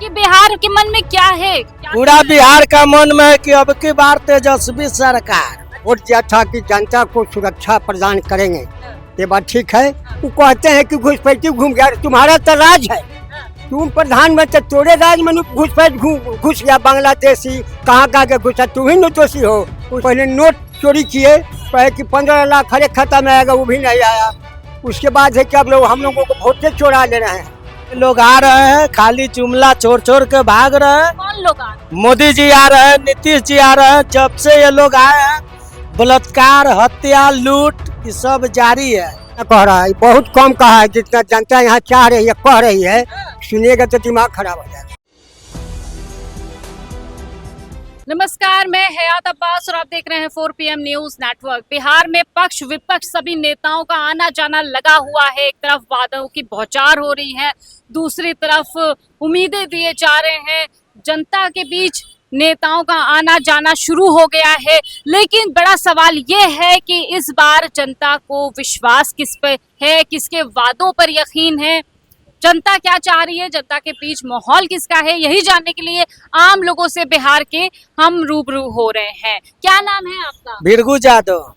कि बिहार के मन में क्या है? पूरा बिहार का मन में है कि अब की बार तेजस्वी सरकार वोट दिया था कि जनता को सुरक्षा प्रदान करेंगे। ये बात ठीक है। वो कहते हैं कि घुसपैठी घूम गया, तुम्हारा तो राज है, तुम प्रधानमंत्री, तोरे राज में घुसपैठ घुस गया बांग्लादेशी, कहाँ के घुसा, तुम ही दोषी हो। पहले नोट चोरी किए, पहले कि 15 लाख हर एक खाता में आएगा, वो भी नहीं आया। उसके बाद है कि अब लोग हम लोगों को वोटे चोरा ले रहे हैं। लोग आ रहे हैं, खाली जुमला छोड़ छोड़ के भाग रहे हैं। कौन लोग आ रहे हैं? मोदी जी आ रहे हैं, नीतीश जी आ रहे हैं। जब से ये लोग आए हैं, बलात्कार, हत्या, लूट ये सब जारी है। कह रहा है बहुत कम कहा है, जितना जनता यहाँ चाह रही है, कह रही है, सुनिएगा तो दिमाग खराब हो जाएगा। नमस्कार, मैं हयात अब्बास और आप देख रहे हैं 4 PM न्यूज नेटवर्क। बिहार में पक्ष विपक्ष सभी नेताओं का आना जाना लगा हुआ है। एक तरफ वादों की बौछार हो रही है, दूसरी तरफ उम्मीदें दिए जा रहे हैं। जनता के बीच नेताओं का आना जाना शुरू हो गया है, लेकिन बड़ा सवाल ये है कि इस बार जनता को विश्वास किस पे है, किसके वादों पर यकीन है, जनता क्या चाह रही है, जनता के बीच माहौल किसका है, यही जानने के लिए आम लोगों से बिहार के हम रूबरू हो रहे हैं। क्या नाम है आपका? बिरगू जादव।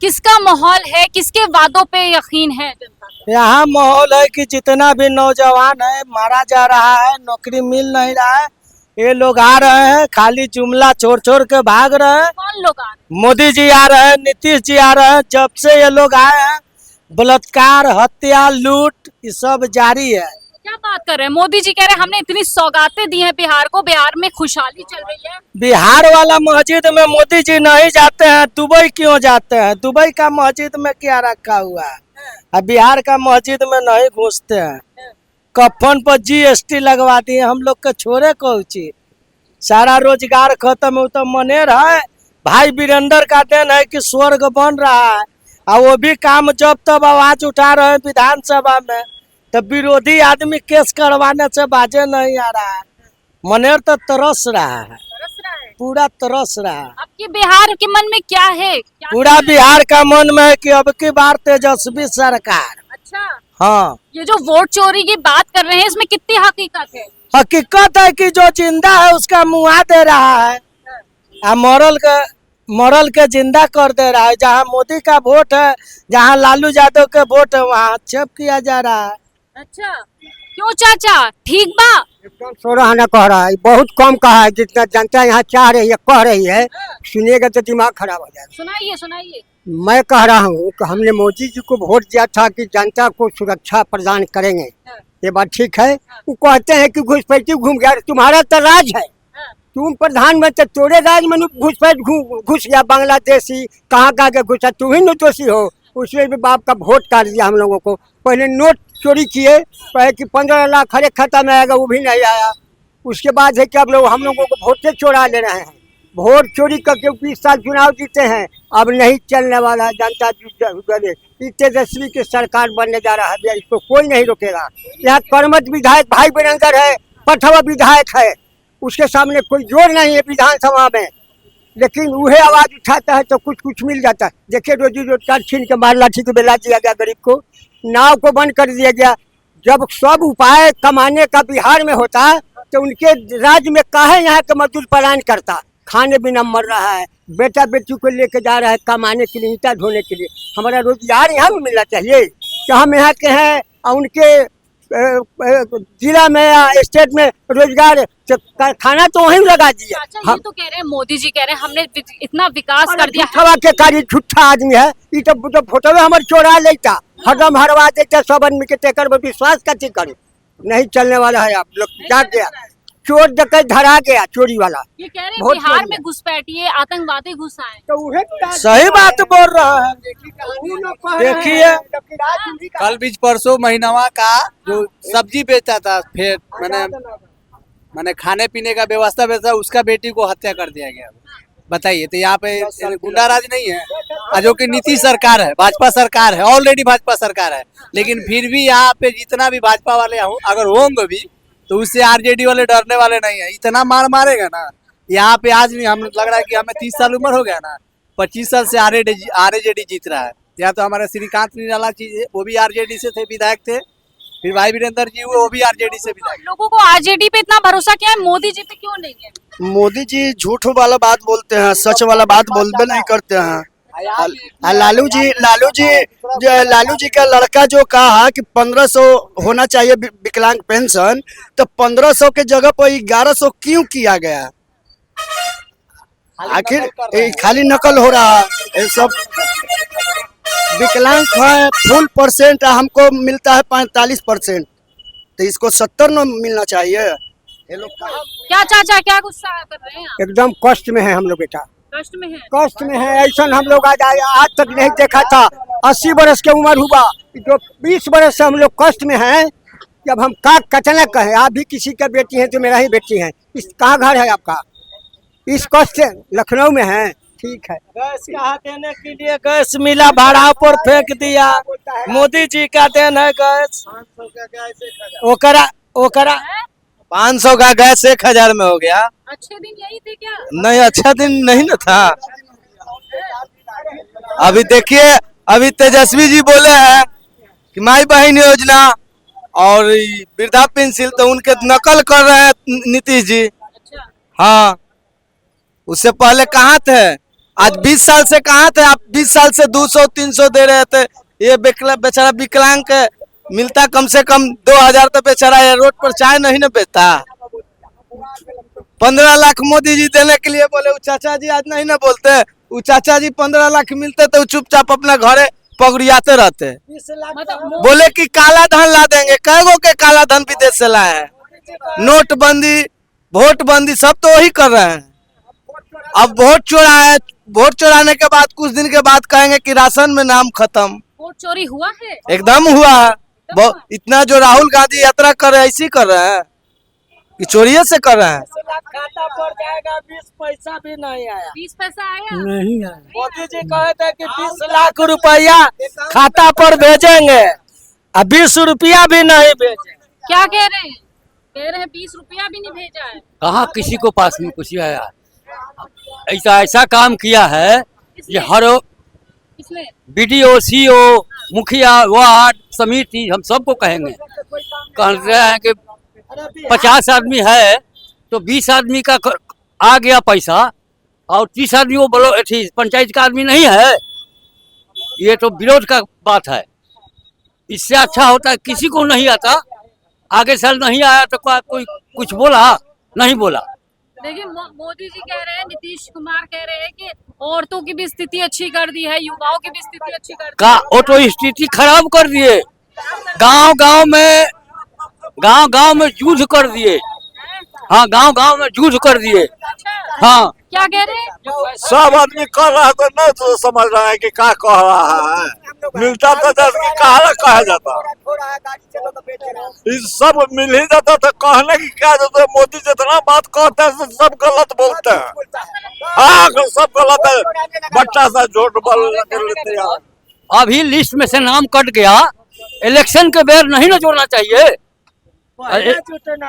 किसका माहौल है, किसके वादों पे यकीन है जनता को? यहाँ माहौल है कि जितना भी नौजवान है मारा जा रहा है, नौकरी मिल नहीं रहा है। ये लोग आ रहे हैं, खाली जुमला छोड़ छोड़ के भाग रहे हैं। कौन लोग आ रहे हैं? मोदी जी आ रहे हैं, नीतीश जी आ रहे हैं। जब से ये लोग आए हैं, बलात्कार, हत्या, लूट ये सब जारी है। क्या बात कर रहे हैं? मोदी जी कह रहे हैं हमने इतनी सौगातें दी हैं बिहार को, बिहार में खुशहाली चल रही है। बिहार वाला मस्जिद में मोदी जी नहीं जाते हैं, दुबई क्यों जाते हैं? दुबई का मस्जिद में क्या रखा हुआ है? अब बिहार का मस्जिद में नहीं घुसते हैं। कफन पर GST लगवा दिए, हम लोग के छोरे कौची, सारा रोजगार खत्म है। तो मनेर है भाई वीरेंद्र का देन है कि स्वर्ग बन रहा है, और वो भी काम जब तब आवाज उठा रहे हैं विधानसभा में, तो विरोधी आदमी केस करवाने से बाजे नहीं आ रहा है। मनेर तो तरस रहा है, तरस रहा है। पूरा तरस रहा है। आपके बिहार के मन में क्या है? पूरा बिहार का मन में है कि अब की बार तेजस्वी सरकार। अच्छा, हाँ, ये जो वोट चोरी की बात कर रहे हैं, इसमें कितनी हकीकत है? हकीकत है कि जो जिंदा है उसका मुआ दे रहा है, और मरल के जिंदा कर दे रहा है। जहाँ मोदी का वोट है, जहाँ लालू यादव के वोट है, वहाँ चेप किया जा रहा है। अच्छा, क्यों चाचा, ठीक बा? एकदम सोराहाना कह रहा है, बहुत कम कहा है, जितना जनता यहाँ चाह रही है, कह रही है, सुनिएगा तो दिमाग खराब हो जाएगा। सुनाइए सुनाइए। मैं कह रहा हूँ कि हमने मोदी जी को वोट दिया था कि जनता को सुरक्षा प्रदान करेंगे। ये बात ठीक है। वो कहते हैं कि घुसपैठी घूम गया, तुम्हारा तो राज है, तुम प्रधानमंत्री, तोरे राज में घुसपैठ घुस गया बांग्लादेशी, कहाँ के घुसा, तुम ही दोषी हो। उसमें भी बाप का वोट काट दिया हम लोगों को। पहले नोट चोरी किए, पहले कि 15 लाख हर एक खाता में आएगा, वो भी नहीं आया। उसके बाद है कि अब लोग हम लोगों को वोटे चोरा ले रहे हैं। वोट चोरी करके 20 साल चुनाव जीते हैं, अब नहीं चलने वाला है। जनता तेजस्वी की सरकार बनने जा रहा है, इसको कोई नहीं रोकेगा। यहाँ कर्मठ विधायक भाई वीरेंद्र है, पठवा विधायक है, उसके सामने कोई जोर नहीं है विधानसभा में, लेकिन वह आवाज उठाता है तो कुछ कुछ मिल जाता है। देखिए रोजी रोजगार छीन के मार लाठी को बेला दिया गया, गरीब को नाव को बंद कर दिया गया। जब सब उपाय कमाने का बिहार में होता तो उनके राज्य में काहे यहाँ के मजदूर पलायन करता, खाने बिना मर रहा है। बेटा बेटी को लेके जा रहा है कमाने के लिए, ईंटा ढोने के लिए। हमारा रोजगार यहाँ भी मिलना चाहिए कि हम यहाँ के हैं और उनके जिला में या स्टेट में रोजगार कारखाना तो वहीं लगा दिया। ये तो कह रहे हैं, मोदी जी कह रहे हैं हमने इतना विकास कर दिया। झूठा के कार्य झूठा आदमी है, ये तो फोटो हमारे चोरा लेता, हरदम हरवा देता, सब आदमी के टेकर पर विश्वास करते करे। नहीं चलने वाला है। आप लोग जा गया, चोर डकैत धरा गया, चोरी वाला। ये कह रहे हैं बिहार में घुसपैठिए, आतंकवादी घुस आए। तो सही बात बोल रहा है। देखिए कल बीच परसों महीनवा का जो सब्जी बेचता था, फिर मैंने खाने पीने का व्यवस्था बेचा, उसका बेटी को हत्या कर दिया गया। बताइए, तो यहाँ पे गुंडा राज नहीं है, जो कि नीतीश सरकार है, भाजपा सरकार है, ऑलरेडी भाजपा सरकार है। लेकिन फिर भी यहाँ पे जितना भी भाजपा वाले अगर होंगे भी, तो उससे RJD वाले डरने वाले नहीं है। इतना मार मारेगा ना यहाँ पे। आज भी हम लग रहा है कि हमें 30 साल उम्र हो गया ना, 25 साल से RJD जीत रहा है। या तो हमारे श्रीकांत निराला वो भी RJD से थे, विधायक थे, फिर भाई वीरेंद्र जी हुए, वो भी आरजेडी से विधायक। लोगों को आरजेडी पे इतना भरोसा किया है, मोदी जी पे क्यों नहीं है? मोदी जी झूठ वाला बात बोलते हैं, सच वाला बात बोलते नहीं करते हैं। लालू जी का लड़का जो कहा कि 1500 होना चाहिए विकलांग पेंशन, तो 1500 के जगह पर 1100 क्यों किया गया? आखिर खाली नकल हो रहा है ये सब। विकलांग है फुल परसेंट, हमको मिलता है 45%, तो इसको 70 न मिलना चाहिए। ये लोग क्या चाचा, क्या गुस्सा कर रहे हैं आप? एकदम कष्ट में है हम लोग बेटा, कष्ट में है। कष्ट में है। ऐसा हम लोग आज तक नहीं देखा था। 80 बरस की उम्र हुआ, जो 20 बरस से हम लोग कष्ट में हैं। जब हम का कचना कहें, आप भी किसी का बेटी हैं तो मेरा ही बेटी है। इस कहाँ घर है आपका? इस कष्ट से लखनऊ में है। ठीक है, गैस कहा देने के लिए गैस मिला, भाड़ा पर फेंक दिया। मोदी जी का देन है गैस। ओकरा 500 का गैस 1000 में हो गया। अच्छे दिन यही थे क्या? नहीं, अच्छा दिन नहीं ना था। अभी देखिए, अभी तेजस्वी जी बोले हैं कि माई बहन योजना और वृद्धा पेंशन, तो उनके नकल कर रहे हैं नीतीश जी। अच्छा। हाँ, उससे पहले कहाँ थे? आज 20 साल से कहाँ थे आप? 20 साल से 200-300 दे रहे थे। ये बेचारा विकलांग के मिलता कम से कम 2000, तो बेचारा ये रोड पर चाय नहीं न बेचता। 15 लाख मोदी जी देने के लिए बोले। वो चाचा जी आज नहीं ना बोलते। वो चाचा जी 15 लाख मिलते तो चुपचाप अपना घरे पगड़ियाते रहते। मतलब बोले कि काला धन ला देंगे। कैगो के काला धन विदेश से लाए हैं? नोटबंदी, वोटबंदी सब तो वही कर रहे हैं। अब वोट चोराए, वोट चोराने के बाद कुछ दिन के बाद कहेंगे कि राशन में नाम खत्म। वोट चोरी हुआ है? एकदम हुआ है। इतना जो राहुल गांधी यात्रा कर रहे हैं, इसी कर रहे हैं कि चोरिये से कर रहे हैं। खाता पर जाएगा, 20 पैसा भी नहीं आया। 20 पैसा आया? नहीं है। मोदी जी कहे थे कि 20 लाख रुपया खाता पर भेजेंगे, अब 20 रुपया भी नहीं भेजे। क्या कह रहे हैं? कह रहे हैं 20 रुपया भी नहीं भेजा है। कहाँ किसी को पास में कुछ आया? ऐसा काम किया है ये हर इसमें बीडीओ, सीओ, मुखिया, वार्ड समिति, हम सबको कहेंगे। कह रहे हैं कि 50 आदमी है तो 20 आदमी का आ गया पैसा, और 30 आदमी वो बोलो पंचायत का आदमी नहीं है। ये तो विरोध का बात है। इससे अच्छा होता है किसी को नहीं आता, आगे साल नहीं आया तो कोई कुछ बोला नहीं बोला। देखिए, मोदी जी कह रहे हैं, नीतीश कुमार कह रहे हैं कि औरतों की भी स्थिति अच्छी कर दी है, युवाओं की भी स्थिति अच्छी कर दी का वो तो स्थिति खराब कर दिए। गांव में युद्ध कर दिए। हाँ, गांव में युद्ध कर दिए। अच्छा। हाँ, क्या कह रहे हैं? सब आदमी कर रहा है तो नहीं तो समझ रहा है कि क्या कह रहा है। मिलता तो जैसे कहा कहा जाता, इस सब मिल ही जाता तो कहने की क्या जरूरत है। मोदी जितना बात कहते हैं सब गलत बोलते हैं। हाँ, सब गलत है। बच्चा सा झूठ बोल लेते हैं। अभी लिस्ट में से नाम कट गया। इलेक्शन के बेर नहीं ना जोड़ना चाहिए।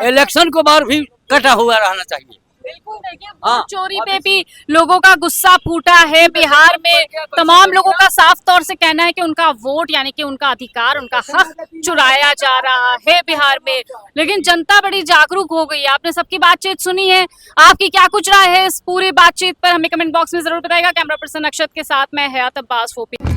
इलेक्शन के बाद भी कटा हुआ रहना चाहिए। बिल्कुल। देखिए, हाँ। वोट चोरी पे भी लोगों का गुस्सा फूटा है बिहार में। तमाम लोगों का साफ तौर से कहना है कि उनका वोट यानी कि उनका अधिकार, उनका हक चुराया जा रहा है बिहार में। लेकिन जनता बड़ी जागरूक हो गई है। आपने सबकी बातचीत सुनी है, आपकी क्या कुछ राय है इस पूरी बातचीत पर हमें कमेंट बॉक्स में जरूर बताइएगा। कैमरा पर्सन अक्षत के साथ मैं हयात अब्बास, 4PM।